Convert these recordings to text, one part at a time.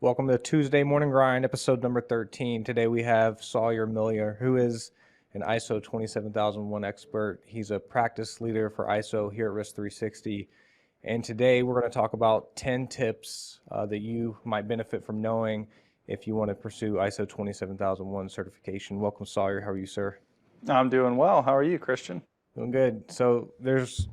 Welcome to Tuesday Morning Grind, episode number 13. Today we have Sawyer Miller, who is an ISO 27001 expert. He's a practice leader for ISO here at Risk 360. And today we're going to talk about 10 tips that you might benefit from knowing if you want to pursue ISO 27001 certification. Welcome, Sawyer. How are you, sir? I'm doing well. How are you, Christian? Doing good. So there's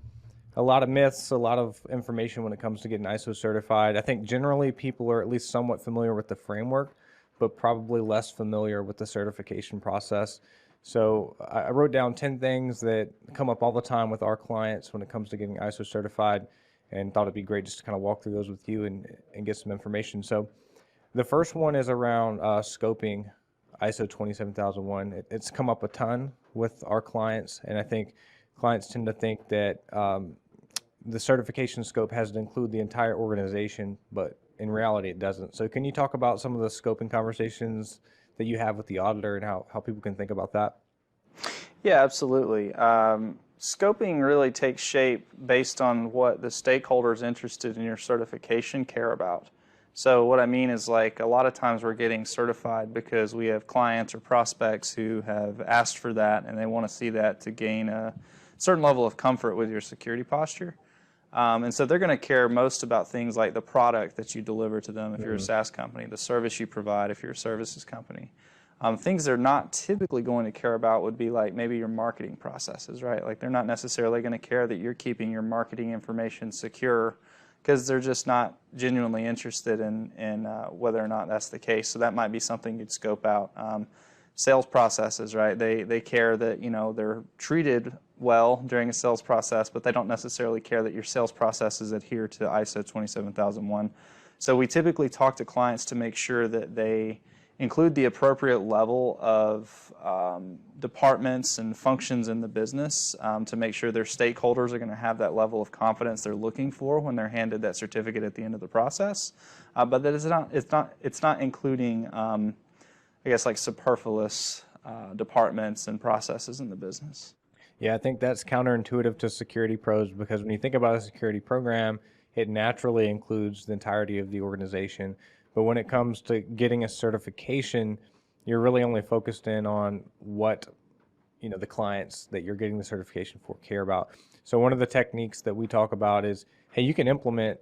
a lot of myths, a lot of information when it comes to getting ISO certified. I think generally people are at least somewhat familiar with the framework, but probably less familiar with the certification process. So I wrote down 10 things that come up all the time with our clients when it comes to getting ISO certified, and thought it'd be great just to kind of walk through those with you and get some information. So the first one is around scoping ISO 27001. It's come up a ton with our clients, and I think clients tend to think that the certification scope has to include the entire organization, but in reality it doesn't. So can you talk about some of the scoping conversations that you have with the auditor and how people can think about that? Yeah, absolutely. Scoping really takes shape based on what the stakeholders interested in your certification care about. So what I mean is, like, a lot of times we're getting certified because we have clients or prospects who have asked for that and they want to see that to gain a certain level of comfort with your security posture. And so they're going to care most about things like the product that you deliver to them if you're a SaaS company, the service you provide if you're a services company. Things they're not typically going to care about would be like maybe your marketing processes, right? Like, they're not necessarily going to care that you're keeping your marketing information secure, because they're just not genuinely interested in whether or not that's the case. So that might be something you'd scope out. Sales processes, right? They care that, they're treated well during a sales process, but they don't necessarily care that your sales processes adhere to ISO 27001. So we typically talk to clients to make sure that they include the appropriate level of departments and functions in the business to make sure their stakeholders are going to have that level of confidence they're looking for when they're handed that certificate at the end of the process. But that it's not including I guess, like, superfluous departments and processes in the business. Yeah, I think that's counterintuitive to security pros, because when you think about a security program, it naturally includes the entirety of the organization. But when it comes to getting a certification, you're really only focused in on what the clients that you're getting the certification for care about. So one of the techniques that we talk about is, hey, you can implement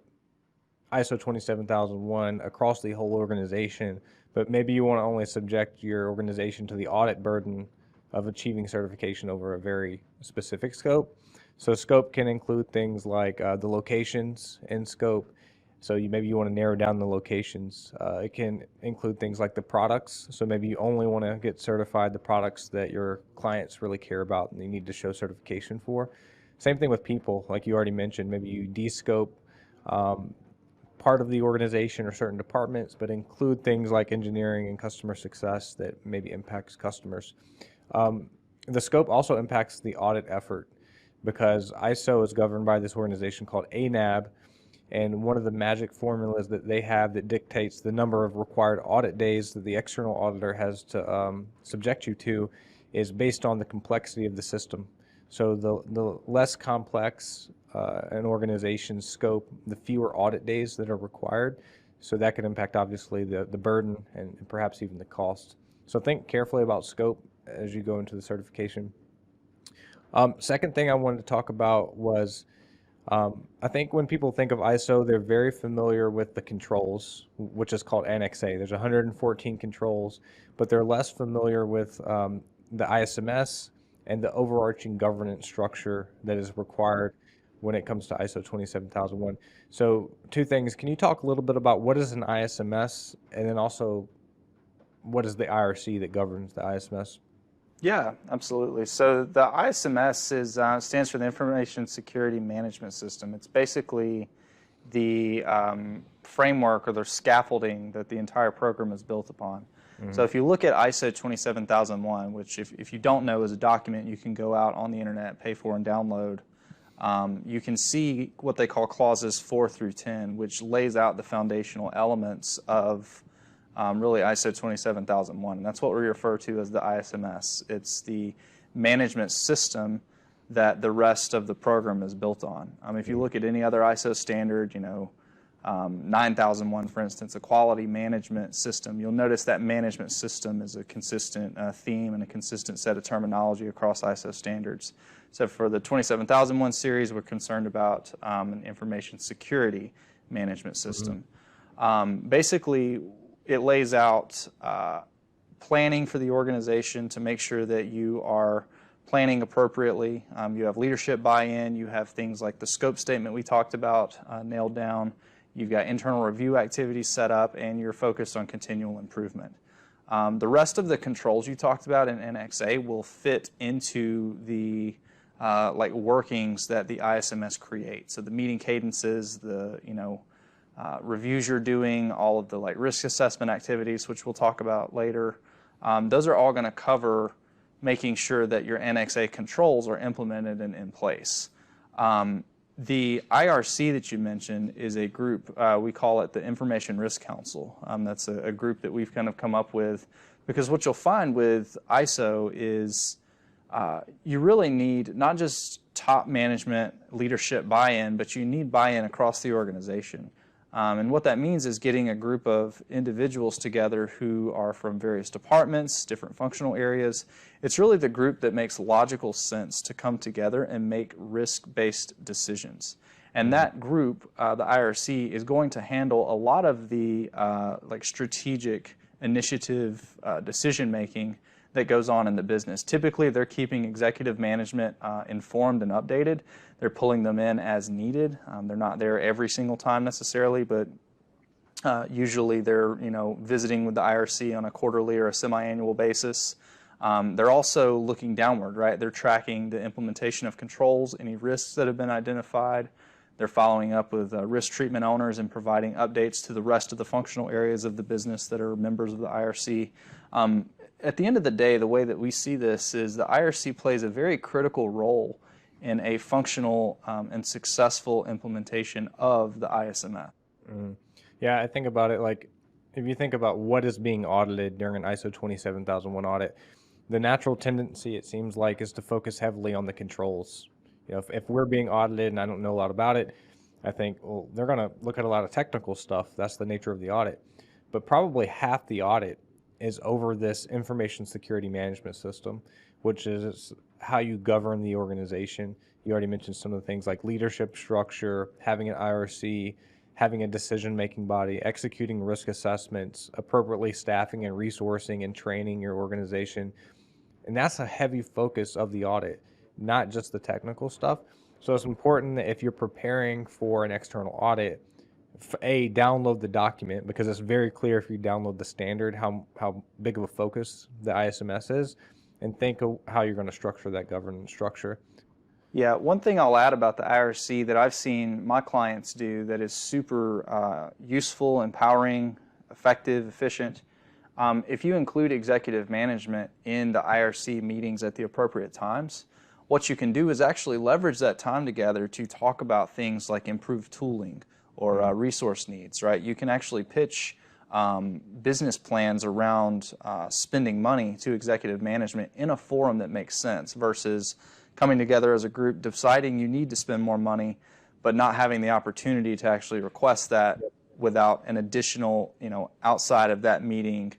ISO 27001 across the whole organization, but maybe you want to only subject your organization to the audit burden of achieving certification over a very specific scope. So scope can include things like the locations in scope. So maybe you want to narrow down the locations. It can include things like the products. So maybe you only want to get certified the products that your clients really care about and you need to show certification for. Same thing with people, like you already mentioned. Maybe you de-scope part of the organization or certain departments, but include things like engineering and customer success that maybe impacts customers. The scope also impacts the audit effort, because ISO is governed by this organization called ANAB, and one of the magic formulas that they have that dictates the number of required audit days that the external auditor has to subject you to is based on the complexity of the system. So the less complex an organization's scope, the fewer audit days that are required. So that can impact, obviously, the burden and perhaps even the cost. So think carefully about scope as you go into the certification. Second thing I wanted to talk about was, I think when people think of ISO, they're very familiar with the controls, which is called Annex A. There's 114 controls, but they're less familiar with the ISMS and the overarching governance structure that is required when it comes to ISO 27001. So two things. Can you talk a little bit about what is an ISMS, and then also what is the IRC that governs the ISMS? Yeah, absolutely. So the ISMS stands for the Information Security Management System. It's basically the framework or the scaffolding that the entire program is built upon. So if you look at ISO 27001, which if you don't know is a document you can go out on the internet, pay for, and download, you can see what they call clauses 4 through 10, which lays out the foundational elements of really ISO 27001. And that's what we refer to as the ISMS. It's the management system that the rest of the program is built on. If you look at any other ISO standard, 9001, for instance, a quality management system. You'll notice that management system is a consistent theme and a consistent set of terminology across ISO standards. So for the 27001 series, we're concerned about an information security management system. Basically, it lays out planning for the organization to make sure that you are planning appropriately. You have leadership buy-in. You have things like the scope statement we talked about nailed down. You've got internal review activities set up, and you're focused on continual improvement. The rest of the controls you talked about in NXA will fit into the like workings that the ISMS creates. So the meeting cadences, the reviews you're doing, all of the like risk assessment activities, which we'll talk about later. Those are all going to cover making sure that your NXA controls are implemented and in place. The IRC that you mentioned is a group, we call it the Information Risk Council. That's a group that we've kind of come up with, because what you'll find with ISO is you really need not just top management leadership buy-in, but you need buy-in across the organization. And what that means is getting a group of individuals together who are from various departments, different functional areas. It's really the group that makes logical sense to come together and make risk-based decisions. And that group, the IRC, is going to handle a lot of the like strategic initiative decision-making that goes on in the business. Typically, they're keeping executive management informed and updated. They're pulling them in as needed. They're not there every single time necessarily, but usually they're visiting with the IRC on a quarterly or a semi-annual basis. They're also looking downward, right? They're tracking the implementation of controls, any risks that have been identified. They're following up with risk treatment owners and providing updates to the rest of the functional areas of the business that are members of the IRC. At the end of the day, the way that we see this is the IRC plays a very critical role in a functional and successful implementation of the ISMS. Yeah, I think about it like, if you think about what is being audited during an ISO 27001 audit, the natural tendency, it seems like, is to focus heavily on the controls. If we're being audited and I don't know a lot about it, I think, well, they're going to look at a lot of technical stuff. That's the nature of the audit. But probably half the audit is over this information security management system, which is how you govern the organization. You already mentioned some of the things like leadership structure, having an IRC, having a decision-making body, executing risk assessments, appropriately staffing and resourcing and training your organization. And that's a heavy focus of the audit, not just the technical stuff. So it's important that if you're preparing for an external audit, download the document, because it's very clear if you download the standard how big of a focus the ISMS is, and think of how you're going to structure that governance structure. Yeah, one thing I'll add about the IRC that I've seen my clients do that is super useful, empowering, effective, efficient. If you include executive management in the IRC meetings at the appropriate times, what you can do is actually leverage that time together to talk about things like improved tooling or resource needs, right? You can actually pitch business plans around spending money to executive management in a forum that makes sense versus coming together as a group, deciding you need to spend more money, but not having the opportunity to actually request that without an additional, outside of that meeting,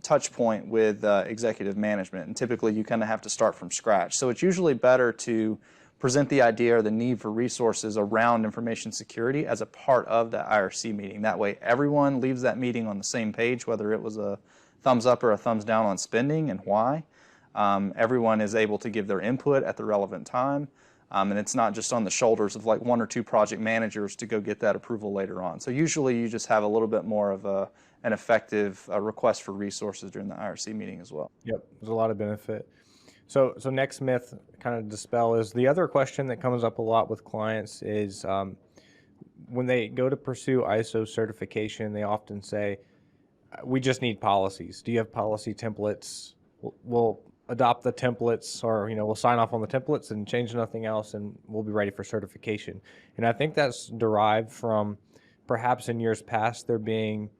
touch point with executive management. And typically you kind of have to start from scratch. So it's usually better to present the idea or the need for resources around information security as a part of the IRC meeting. That way everyone leaves that meeting on the same page, whether it was a thumbs up or a thumbs down on spending and why. Everyone is able to give their input at the relevant time. And it's not just on the shoulders of like one or two project managers to go get that approval later on. So usually you just have a little bit more of an effective request for resources during the IRC meeting as well. Yep, there's a lot of benefit. So next myth, kind of dispel, is the other question that comes up a lot with clients is when they go to pursue ISO certification, they often say, we just need policies. Do you have policy templates? We'll adopt the templates, or we'll sign off on the templates and change nothing else, and we'll be ready for certification. And I think that's derived from perhaps in years past there being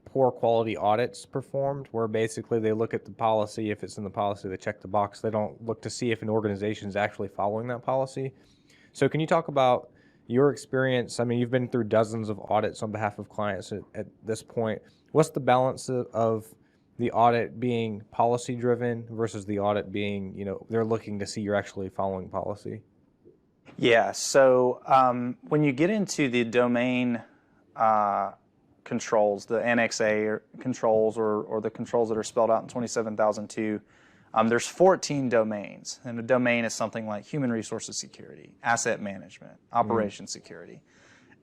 poor quality audits performed, where basically they look at the policy. If it's in the policy, they check the box. They don't look to see if an organization is actually following that policy. So can you talk about your experience, I mean, you've been through dozens of audits on behalf of clients at this point. What's the balance of the audit being policy driven versus the audit being, they're looking to see you're actually following policy? Yeah, so when you get into the domain controls, the Annex A controls, or the controls that are spelled out in 27002, there's 14 domains. And a domain is something like human resources security, asset management, operation security.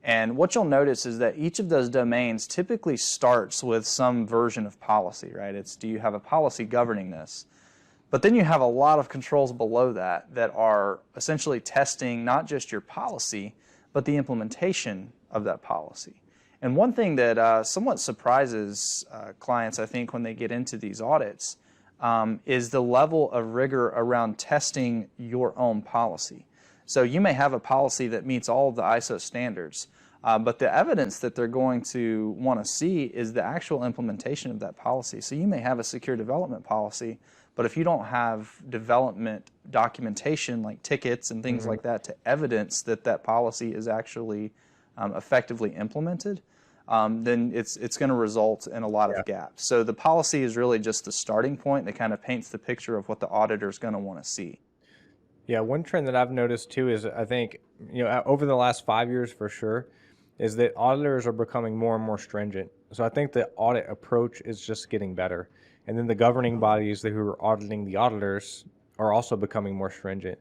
And what you'll notice is that each of those domains typically starts with some version of policy, right? It's, do you have a policy governing this? But then you have a lot of controls below that that are essentially testing not just your policy, but the implementation of that policy. And one thing that somewhat surprises clients, I think, when they get into these audits is the level of rigor around testing your own policy. So you may have a policy that meets all of the ISO standards, but the evidence that they're going to want to see is the actual implementation of that policy. So you may have a secure development policy, but if you don't have development documentation like tickets and things like that to evidence that that policy is actually effectively implemented, then it's going to result in a lot of gaps. So the policy is really just the starting point that kind of paints the picture of what the auditor is going to want to see. Yeah, one trend that I've noticed too is, I think, over the last 5 years for sure, is that auditors are becoming more and more stringent. So I think the audit approach is just getting better. And then the governing bodies who are auditing the auditors are also becoming more stringent.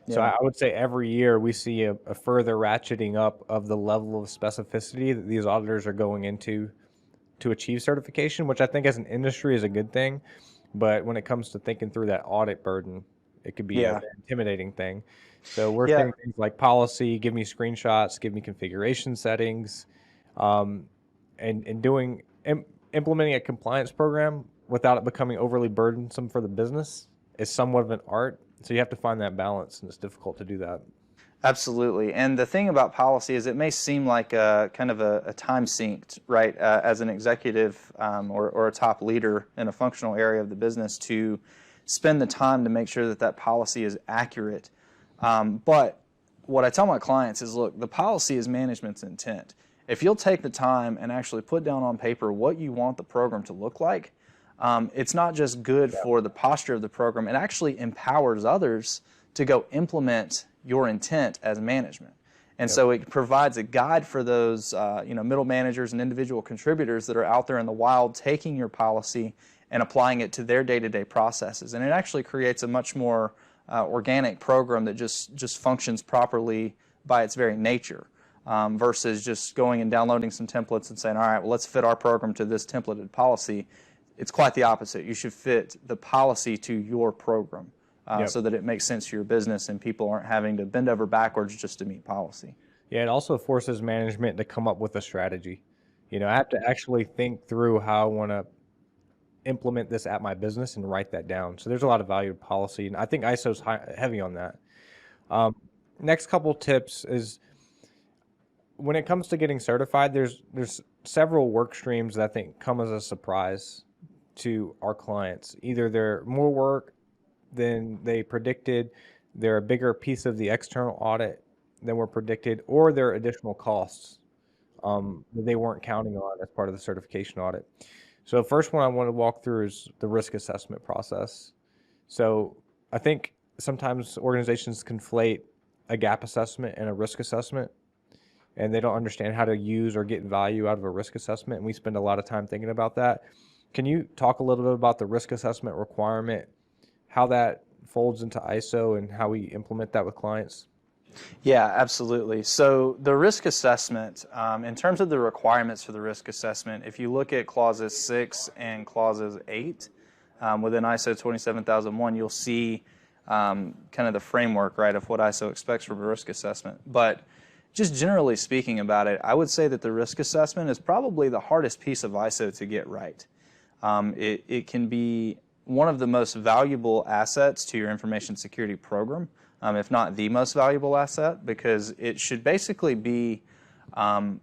So I would say every year we see a further ratcheting up of the level of specificity that these auditors are going into to achieve certification, which I think as an industry is a good thing. But when it comes to thinking through that audit burden, it could be an intimidating thing. So we're saying things like policy, give me screenshots, give me configuration settings, and implementing a compliance program without it becoming overly burdensome for the business is somewhat of an art. So you have to find that balance, and it's difficult to do that. Absolutely. And the thing about policy is it may seem like a kind of a time synced, right, as an executive or a top leader in a functional area of the business to spend the time to make sure that that policy is accurate. But what I tell my clients is, look, the policy is management's intent. If you'll take the time and actually put down on paper what you want the program to look like, it's not just good for the posture of the program, it actually empowers others to go implement your intent as management. And so it provides a guide for those middle managers and individual contributors that are out there in the wild taking your policy and applying it to their day-to-day processes. And it actually creates a much more organic program that just functions properly by its very nature, versus just going and downloading some templates and saying, all right, well, let's fit our program to this templated policy. It's quite the opposite. You should fit the policy to your program so that it makes sense to your business and people aren't having to bend over backwards just to meet policy. Yeah, it also forces management to come up with a strategy. I have to actually think through how I want to implement this at my business and write that down. So there's a lot of value to policy, and I think ISO's heavy on that. Next couple tips is, when it comes to getting certified, there's several work streams that I think come as a surprise to our clients. Either they're more work than they predicted, they're a bigger piece of the external audit than were predicted, or they're additional costs that they weren't counting on as part of the certification audit. So the first one I want to walk through is the risk assessment process. So I think sometimes organizations conflate a gap assessment and a risk assessment, and they don't understand how to use or get value out of a risk assessment, and we spend a lot of time thinking about that. Can you talk a little bit about the risk assessment requirement, how that folds into ISO, and how we implement that with clients? Yeah, absolutely. So the risk assessment, in terms of the requirements for the risk assessment, if you look at clauses 6 and clauses 8 within ISO 27001, you'll see kind of the framework, right, of what ISO expects from a risk assessment. But just generally speaking about it, I would say that the risk assessment is probably the hardest piece of ISO to get right. It can be one of the most valuable assets to your information security program, if not the most valuable asset, because it should basically be an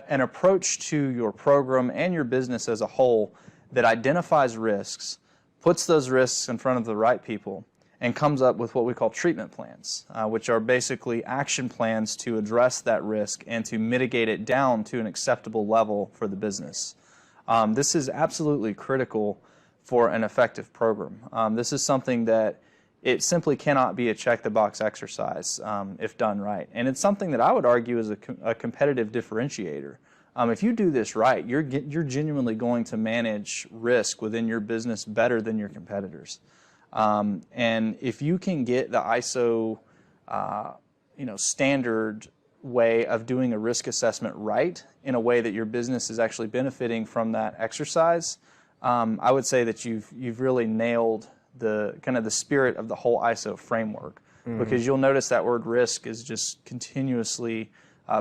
approach to your program and your business as a whole that identifies risks, puts those risks in front of the right people, and comes up with what we call treatment plans, which are basically action plans to address that risk and to mitigate it down to an acceptable level for the business. This is absolutely critical for an effective program. This is something that it simply cannot be a check-the-box exercise if done right. And it's something that I would argue is a competitive differentiator. If you do this right, you're genuinely going to manage risk within your business better than your competitors. And if you can get the ISO standard way of doing a risk assessment right in a way that your business is actually benefiting from that exercise, I would say that you've really nailed the kind of the spirit of the whole ISO framework, because you'll notice that word risk is just continuously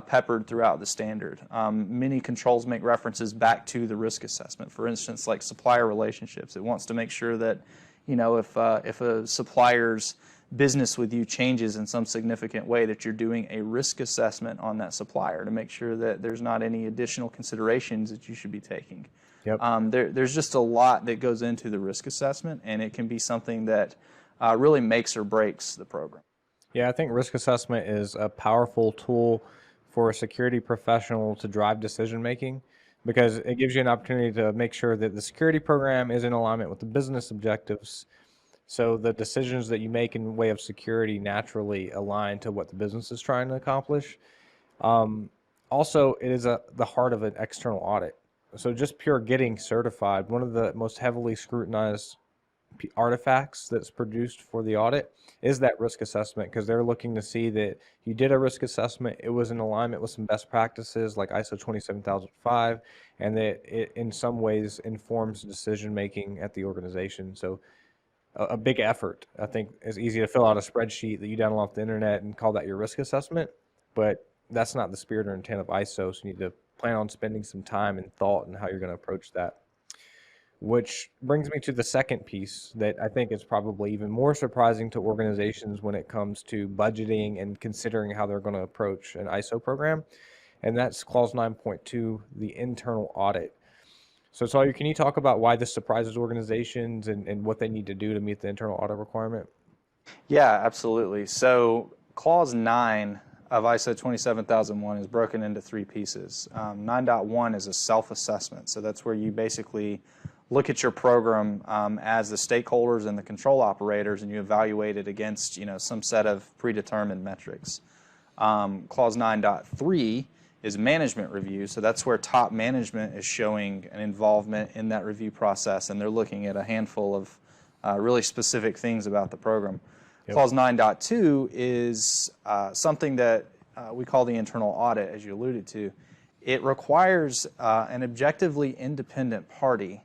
peppered throughout the standard. Many controls make references back to the risk assessment. For instance, like supplier relationships, it wants to make sure that if a supplier's business with you changes in some significant way, that you're doing a risk assessment on that supplier to make sure that there's not any additional considerations that you should be taking. Yep. There's just a lot that goes into the risk assessment, and it can be something that really makes or breaks the program. Yeah, I think risk assessment is a powerful tool for a security professional to drive decision making, because it gives you an opportunity to make sure that the security program is in alignment with the business objectives. So the decisions that you make in the way of security naturally align to what the business is trying to accomplish. Also, it is the heart of an external audit. So just pure getting certified, one of the most heavily scrutinized artifacts that's produced for the audit is that risk assessment, because they're looking to see that you did a risk assessment, it was in alignment with some best practices like ISO 27005, and that it in some ways informs decision making at the organization. So a big effort. I think it's easy to fill out a spreadsheet that you download off the internet and call that your risk assessment, but that's not the spirit or intent of ISO, so you need to plan on spending some time and thought in how you're going to approach that. Which brings me to the second piece that I think is probably even more surprising to organizations when it comes to budgeting and considering how they're going to approach an ISO program, and that's clause 9.2, the internal audit. So Sawyer, can you talk about why this surprises organizations and what they need to do to meet the internal audit requirement? Yeah, absolutely. So clause 9 of ISO 27001 is broken into three pieces. 9.1 is a self-assessment. So that's where you basically look at your program as the stakeholders and the control operators, and you evaluate it against some set of predetermined metrics. Clause 9.3 is management review. So that's where top management is showing an involvement in that review process, and they're looking at a handful of really specific things about the program. Yep. Clause 9.2 is something that we call the internal audit, as you alluded to. It requires an objectively independent party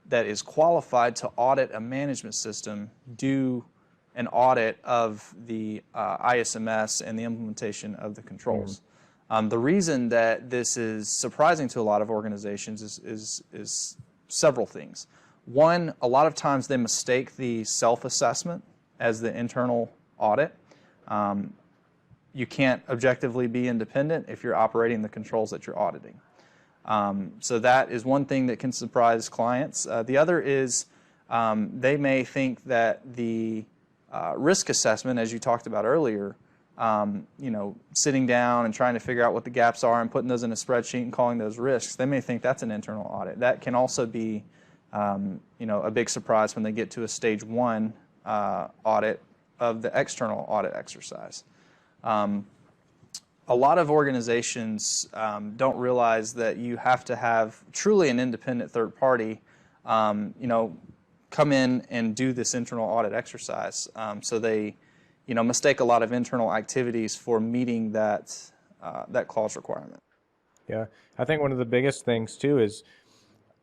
that is qualified to audit a management system do an audit of the ISMS and the implementation of the controls. The reason that this is surprising to a lot of organizations is several things. One, a lot of times they mistake the self-assessment as the internal audit. You can't objectively be independent if you're operating the controls that you're auditing. So that is one thing that can surprise clients. The other is they may think that the risk assessment, as you talked about earlier, sitting down and trying to figure out what the gaps are and putting those in a spreadsheet and calling those risks, they may think that's an internal audit. That can also be a big surprise when they get to a stage 1 audit of the external audit exercise. A lot of organizations don't realize that you have to have truly an independent third party, come in and do this internal audit exercise. So they, mistake a lot of internal activities for meeting that clause requirement. Yeah, I think one of the biggest things too is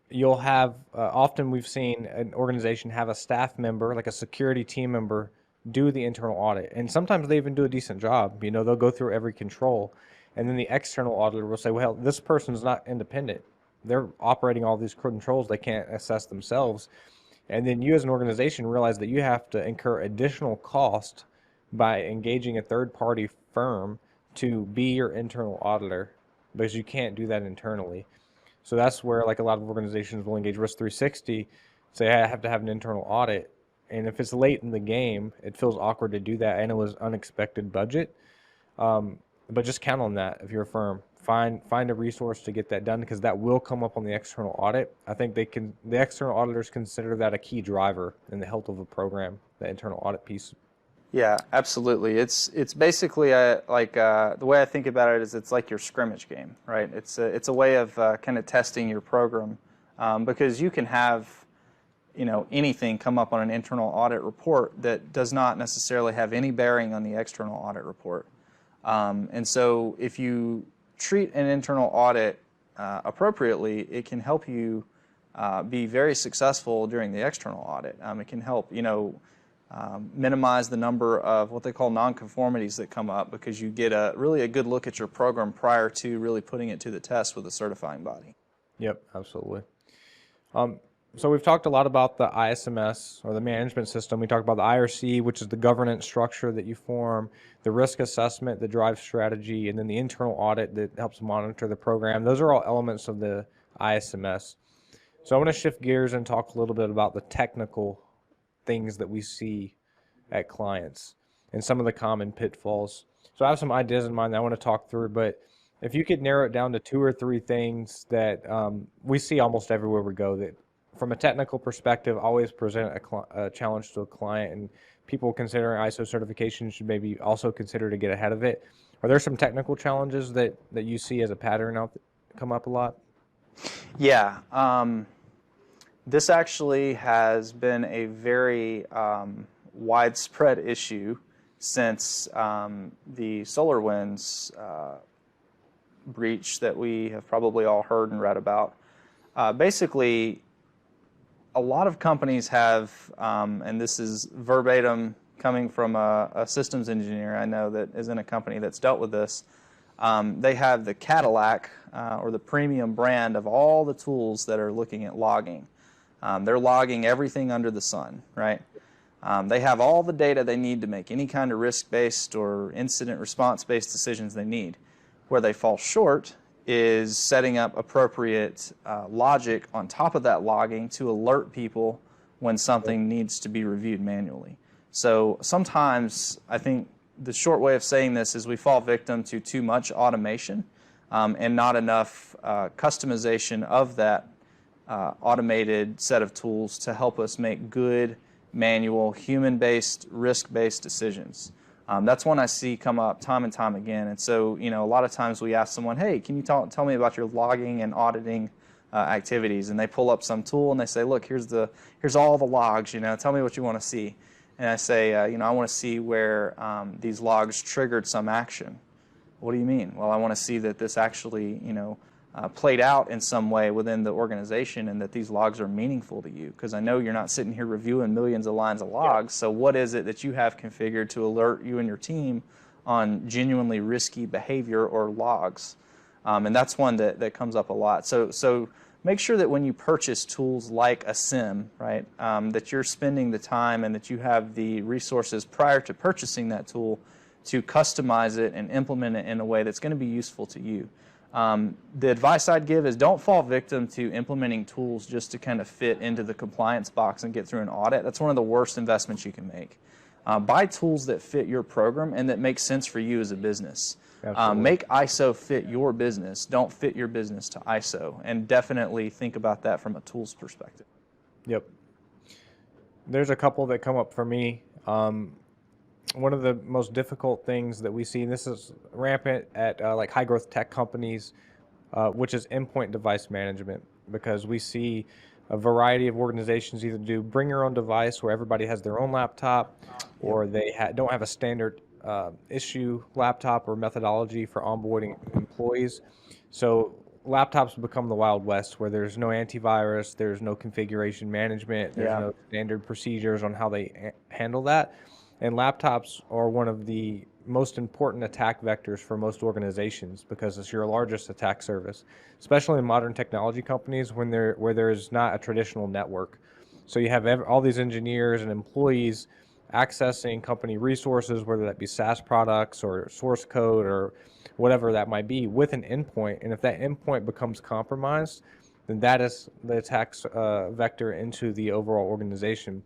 you'll have, often we've seen an organization have a staff member, like a security team member, do the internal audit. And sometimes they even do a decent job. They'll go through every control. And then the external auditor will say, well, this person's not independent. They're operating all these controls they can't assess themselves. And then you as an organization realize that you have to incur additional cost by engaging a third-party firm to be your internal auditor, because you can't do that internally. So that's where, like, a lot of organizations will engage Risk 360, say, hey, I have to have an internal audit, And if it's late in the game, it feels awkward to do that, and it was unexpected budget. But just count on that if you're a firm. Find a resource to get that done, because that will come up on the external audit. I think the external auditors consider that a key driver in the health of a program, the internal audit piece. Yeah, absolutely. It's basically the way I think about it is it's like your scrimmage game, right? It's a way of kind of testing your program, because you can have anything come up on an internal audit report that does not necessarily have any bearing on the external audit report. And so if you treat an internal audit appropriately, it can help you be very successful during the external audit. It can help minimize the number of what they call nonconformities that come up, because you get really a good look at your program prior to really putting it to the test with a certifying body. Yep, absolutely. So we've talked a lot about the ISMS, or the management system. We talked about the IRC, which is the governance structure that you form, the risk assessment that drives strategy, and then the internal audit that helps monitor the program. Those are all elements of the ISMS. So I want to shift gears and talk a little bit about the technical things that we see at clients and some of the common pitfalls. So I have some ideas in mind that I want to talk through, but if you could narrow it down to 2 or 3 things that we see almost everywhere we go that from a technical perspective always present a challenge to a client, and people considering ISO certification should maybe also consider to get ahead of it. Are there some technical challenges that you see as a pattern come up a lot? Yeah. This actually has been a very widespread issue since the SolarWinds breach that we have probably all heard and read about. Basically, a lot of companies have, and this is verbatim coming from a systems engineer I know that is in a company that's dealt with this. They have the Cadillac or the premium brand of all the tools that are looking at logging. They're logging everything under the sun, right? They have all the data they need to make any kind of risk-based or incident response-based decisions they need. Where they fall short is setting up appropriate logic on top of that logging to alert people when something needs to be reviewed manually. So sometimes I think the short way of saying this is we fall victim to too much automation and not enough customization of that automated set of tools to help us make good, manual, human-based, risk-based decisions. That's one I see come up time and time again. And so, a lot of times we ask someone, hey, can you tell me about your logging and auditing activities? And they pull up some tool and they say, look, here's all the logs, tell me what you want to see. And I say, I want to see where these logs triggered some action. What do you mean? Well, I want to see that this actually, played out in some way within the organization and that these logs are meaningful to you, because I know you're not sitting here reviewing millions of lines of logs. So what is it that you have configured to alert you and your team on genuinely risky behavior or logs? And that's one that comes up a lot. So make sure that when you purchase tools like a SIM, right, that you're spending the time and that you have the resources prior to purchasing that tool to customize it and implement it in a way that's going to be useful to you. The advice I'd give is don't fall victim to implementing tools just to kind of fit into the compliance box and get through an audit. That's one of the worst investments you can make. Buy tools that fit your program and that make sense for you as a business. Make ISO fit your business. Don't fit your business to ISO. And definitely think about that from a tools perspective. Yep. There's a couple that come up for me. One of the most difficult things that we see, and this is rampant at like high growth tech companies, which is endpoint device management, because we see a variety of organizations either do bring your own device where everybody has their own laptop, or they don't have a standard issue laptop or methodology for onboarding employees. So laptops become the Wild West, where there's no antivirus, there's no configuration management, there's no standard procedures on how they handle that. And laptops are one of the most important attack vectors for most organizations, because it's your largest attack surface, especially in modern technology companies where there's not a traditional network. So you have all these engineers and employees accessing company resources, whether that be SaaS products or source code or whatever that might be, with an endpoint. And if that endpoint becomes compromised, then that is the attack vector into the overall organization.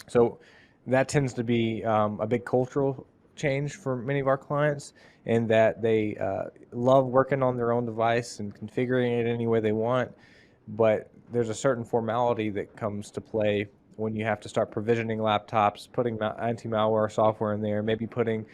So that tends to be a big cultural change for many of our clients, in that they love working on their own device and configuring it any way they want. But there's a certain formality that comes to play when you have to start provisioning laptops, putting anti-malware software in there, maybe putting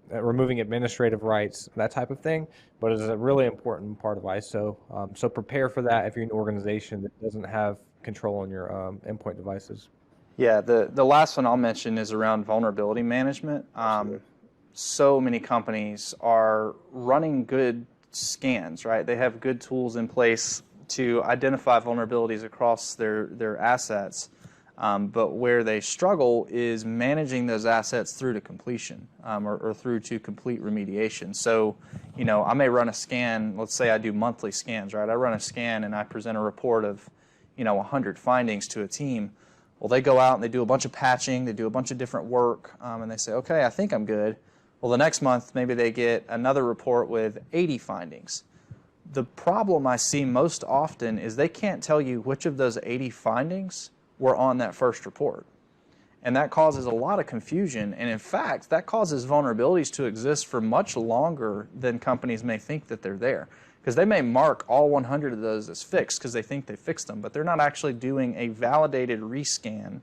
removing administrative rights, that type of thing. But it's a really important part of ISO. So prepare for that if you're an organization that doesn't have control on your endpoint devices. Yeah, the last one I'll mention is around vulnerability management. So many companies are running good scans, right? They have good tools in place to identify vulnerabilities across their assets. But where they struggle is managing those assets through to completion, or through to complete remediation. So, I may run a scan. Let's say I do monthly scans, right? I run a scan and I present a report of, 100 findings to a team. Well, they go out and they do a bunch of patching, they do a bunch of different work, and they say, okay, I think I'm good. Well, the next month, maybe they get another report with 80 findings. The problem I see most often is they can't tell you which of those 80 findings were on that first report. And that causes a lot of confusion, and in fact, that causes vulnerabilities to exist for much longer than companies may think that they're there. Because they may mark all 100 of those as fixed because they think they fixed them, but they're not actually doing a validated rescan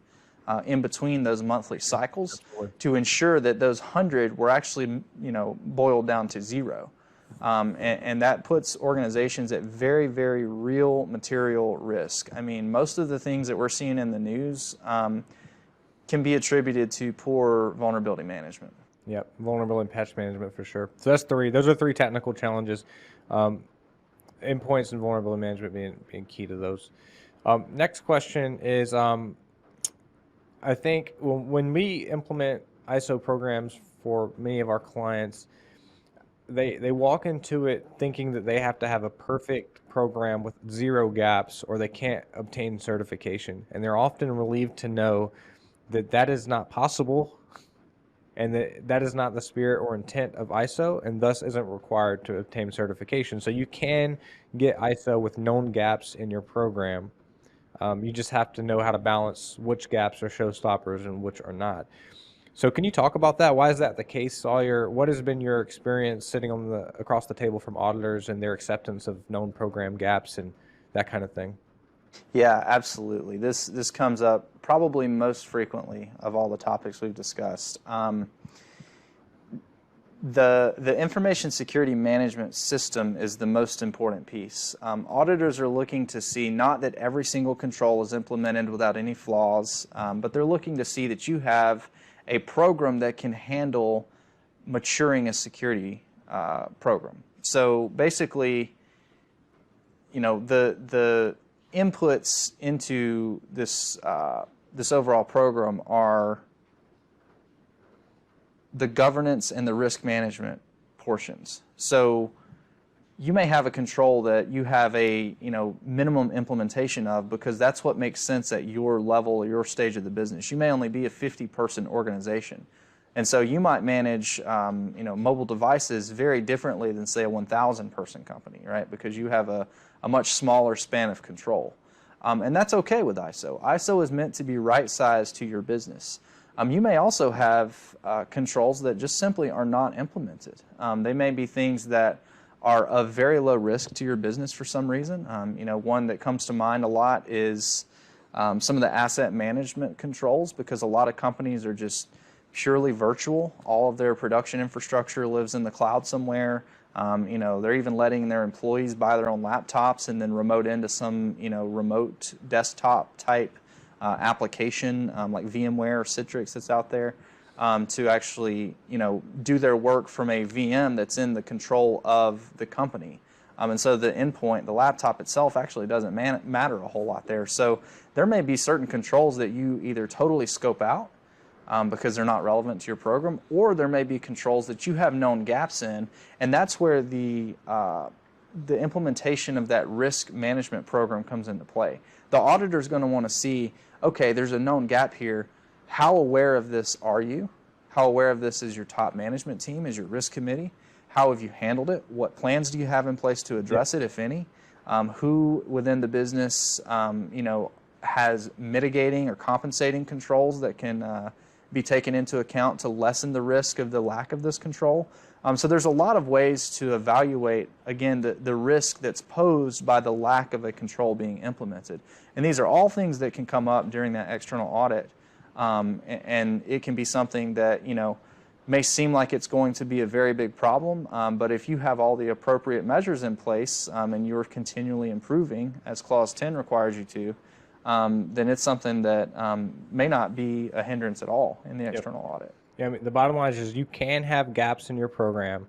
in between those monthly cycles to ensure that those 100 were actually, boiled down to zero. And that puts organizations at very, very real material risk. I mean, most of the things that we're seeing in the news can be attributed to poor vulnerability management. Yep, vulnerability and patch management for sure. So that's three. Those are three technical challenges. Endpoints and vulnerability management being key to those. Next question is, I think when we implement ISO programs for many of our clients, they walk into it thinking that they have to have a perfect program with zero gaps or they can't obtain certification. And they're often relieved to know that that is not possible, and that is not the spirit or intent of ISO, and thus isn't required to obtain certification. So you can get ISO with known gaps in your program. You just have to know how to balance which gaps are showstoppers and which are not. So can you talk about that? Why is that the case, Sawyer? What has been your experience sitting across the table from auditors and their acceptance of known program gaps and that kind of thing? Yeah, absolutely. This comes up probably most frequently of all the topics we've discussed. The information security management system is the most important piece. Auditors are looking to see not that every single control is implemented without any flaws, but they're looking to see that you have a program that can handle maturing a security program. So basically, the inputs into this overall program are the governance and the risk management portions. So you may have a control that you have a minimum implementation of because that's what makes sense at your level or your stage of the business. You may only be a 50-person organization. And so you might manage mobile devices very differently than, say, a 1,000-person company, right? Because you have a much smaller span of control. And that's okay with ISO. ISO is meant to be right-sized to your business. You may also have controls that just simply are not implemented. They may be things that are of very low risk to your business for some reason. One that comes to mind a lot is some of the asset management controls, because a lot of companies are just purely virtual. All of their production infrastructure lives in the cloud somewhere. They're even letting their employees buy their own laptops and then remote into some remote desktop type application like VMware or Citrix that's out there to actually do their work from a VM that's in the control of the company. And so the endpoint, the laptop itself, actually doesn't matter a whole lot there. So there may be certain controls that you either totally scope out because they're not relevant to your program, or there may be controls that you have known gaps in, and that's where the implementation of that risk management program comes into play. The auditor is going to want to see, okay, there's a known gap here. How aware of this are you? How aware of this is your top management team, is your risk committee? How have you handled it? What plans do you have in place to address it, if any? Who within the business, has mitigating or compensating controls that can be taken into account to lessen the risk of the lack of this control. So there's a lot of ways to evaluate, again, the risk that's posed by the lack of a control being implemented. And these are all things that can come up during that external audit. And it can be something that, may seem like it's going to be a very big problem, but if you have all the appropriate measures in place and you're continually improving, as Clause 10 requires you to, then it's something that may not be a hindrance at all in the external audit. Yeah, I mean, the bottom line is you can have gaps in your program,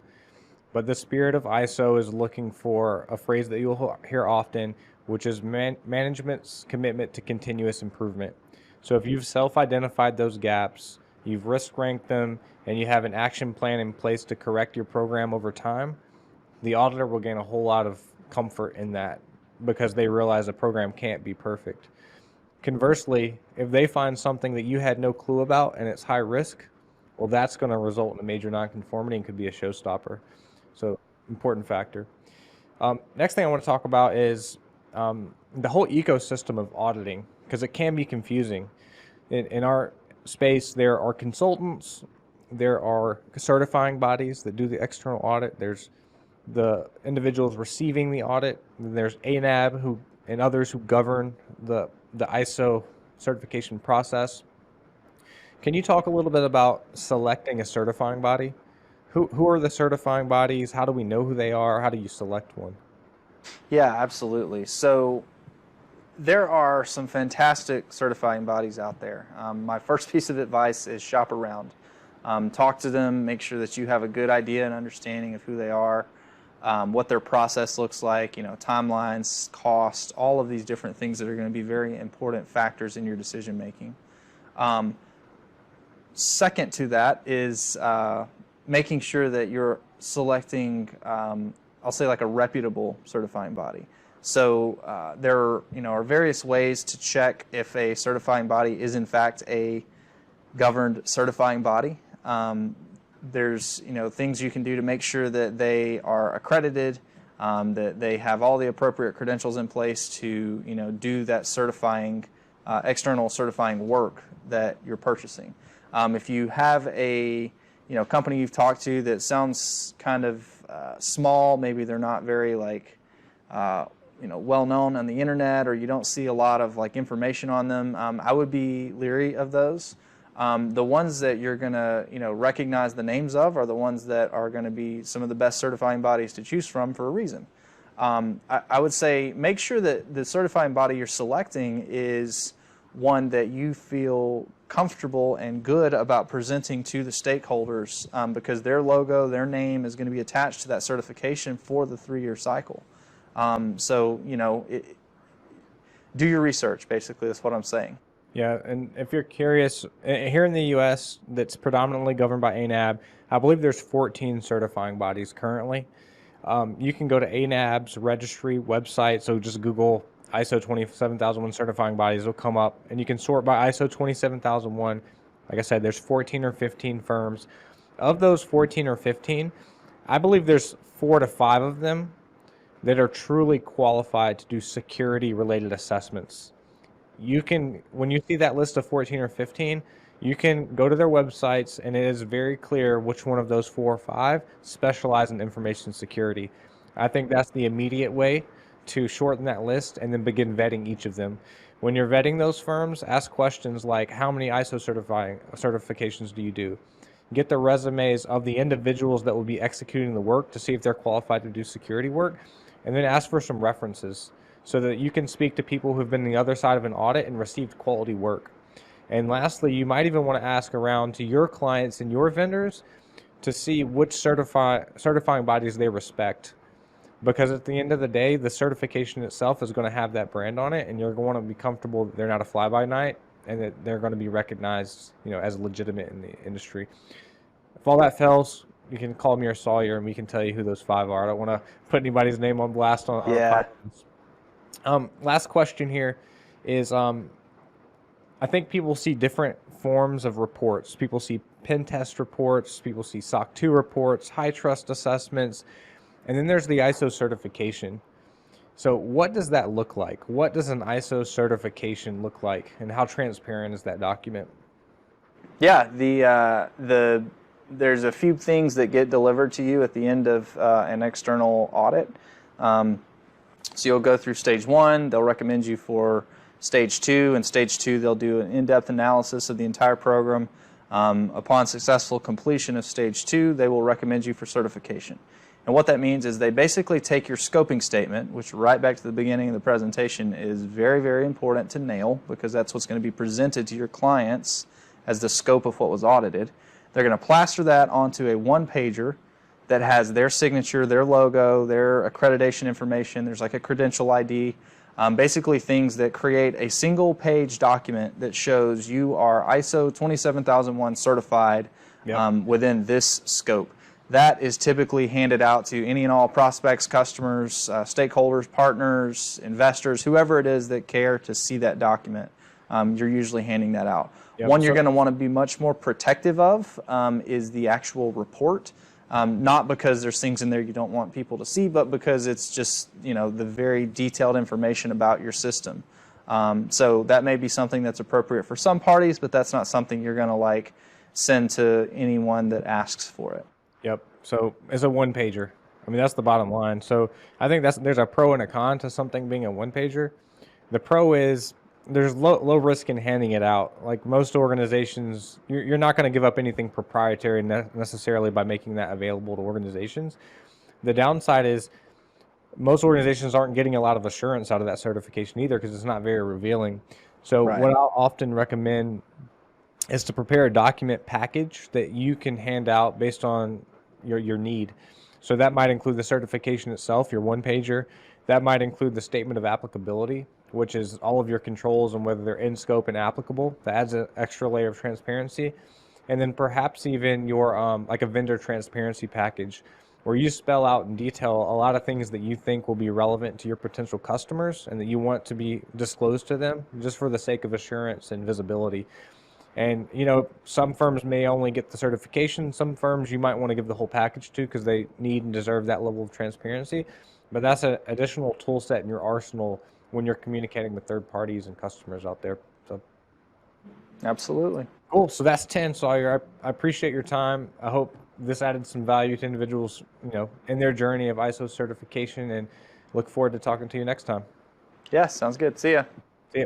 but the spirit of ISO is looking for a phrase that you'll hear often, which is management's commitment to continuous improvement. So if you've self-identified those gaps, you've risk ranked them, and you have an action plan in place to correct your program over time, the auditor will gain a whole lot of comfort in that because they realize a program can't be perfect. Conversely, if they find something that you had no clue about and it's high risk, well, that's going to result in a major nonconformity and could be a showstopper. So, important factor. Next thing I want to talk about is the whole ecosystem of auditing, because it can be confusing. In our space, there are consultants, there are certifying bodies that do the external audit, there's the individuals receiving the audit, and there's ANAB and others who govern the ISO certification process. Can you talk a little bit about selecting a certifying body? Who are the certifying bodies? How do we know who they are? How do you select one? Yeah, absolutely. So there are some fantastic certifying bodies out there. My first piece of advice is shop around. Talk to them, make sure that you have a good idea and understanding of who they are, what their process looks like, timelines, cost, all of these different things that are going to be very important factors in your decision making. Second to that is making sure that you're selecting, I'll say, like a reputable certifying body. So there are various ways to check if a certifying body is in fact a governed certifying body. There's things you can do to make sure that they are accredited, that they have all the appropriate credentials in place to do that certifying, external certifying work that you're purchasing. If you have a company you've talked to that sounds kind of small, maybe they're not very well known on the internet, or you don't see a lot of information on them, I would be leery of those. The ones that you're going to recognize the names of are the ones that are going to be some of the best certifying bodies to choose from for a reason. I would say make sure that the certifying body you're selecting is one that you feel comfortable and good about presenting to the stakeholders, because their logo, their name is going to be attached to that certification for the 3-year cycle. So do your research, basically, that's what I'm saying. Yeah, and if you're curious, here in the U.S. that's predominantly governed by ANAB, I believe there's 14 certifying bodies currently. You can go to ANAB's registry website, so just Google ISO 27001 certifying bodies, will come up, and you can sort by ISO 27001. Like I said, there's 14 or 15 firms. Of those 14 or 15, I believe there's 4 to 5 of them that are truly qualified to do security-related assessments. You can, when you see that list of 14 or 15, you can go to their websites, and it is very clear which one of those 4 or 5 specialize in information security. I think that's the immediate way to shorten that list and then begin vetting each of them. When you're vetting those firms, ask questions like, how many ISO certifications do you do? Get the resumes of the individuals that will be executing the work to see if they're qualified to do security work, and then ask for some references so that you can speak to people who've been on the other side of an audit and received quality work. And lastly, you might even want to ask around to your clients and your vendors to see which certifying bodies they respect. Because at the end of the day, the certification itself is going to have that brand on it, and you're going to be comfortable that they're not a fly-by-night and that they're going to be recognized, as legitimate in the industry. If all that fails, you can call me or Sawyer, and we can tell you who those 5 are. I don't want to put anybody's name on blast on Yeah. Last question here is, I think people see different forms of reports. People see pen test reports, people see SOC 2 reports, high trust assessments, and then there's the ISO certification. So what does that look like? What does an ISO certification look like, and how transparent is that document? Yeah, there's a few things that get delivered to you at the end of an external audit. So you'll go through stage 1, they'll recommend you for stage 2, and stage 2 they'll do an in-depth analysis of the entire program. Upon successful completion of stage 2, they will recommend you for certification. And what that means is they basically take your scoping statement, which right back to the beginning of the presentation is very, very important to nail, because that's what's going to be presented to your clients as the scope of what was audited. They're going to plaster that onto a one-pager that has their signature, their logo, their accreditation information. There's like a credential ID, basically things that create a single-page document that shows you are ISO 27001 certified within this scope. That is typically handed out to any and all prospects, customers, stakeholders, partners, investors, whoever it is that care to see that document. You're usually handing that out. One you're going to want to be much more protective of is the actual report. Not because there's things in there you don't want people to see, but because it's just, you know, the very detailed information about your system. So that may be something that's appropriate for some parties, but that's not something you're going to like send to anyone that asks for it. Yep. So it's a one-pager. I mean, that's the bottom line. So I think there's a pro and a con to something being a one-pager. The pro is there's low risk in handing it out. Like most organizations, you're not going to give up anything proprietary necessarily by making that available to organizations. The downside is most organizations aren't getting a lot of assurance out of that certification either, because it's not very revealing. So what I'll often recommend is to prepare a document package that you can hand out based on your need. So that might include the certification itself, your one-pager. That might include the statement of applicability, which is all of your controls and whether they're in scope and applicable. That adds an extra layer of transparency. And then perhaps even your like a vendor transparency package, where you spell out in detail a lot of things that you think will be relevant to your potential customers and that you want to be disclosed to them just for the sake of assurance and visibility. And, you know, some firms may only get the certification. Some firms you might want to give the whole package to because they need and deserve that level of transparency. But that's an additional tool set in your arsenal when you're communicating with third parties and customers out there. So, absolutely. Cool. So that's 10, Sawyer. I appreciate your time. I hope this added some value to individuals, you know, in their journey of ISO certification, and look forward to talking to you next time. Yeah, sounds good. See ya. See ya.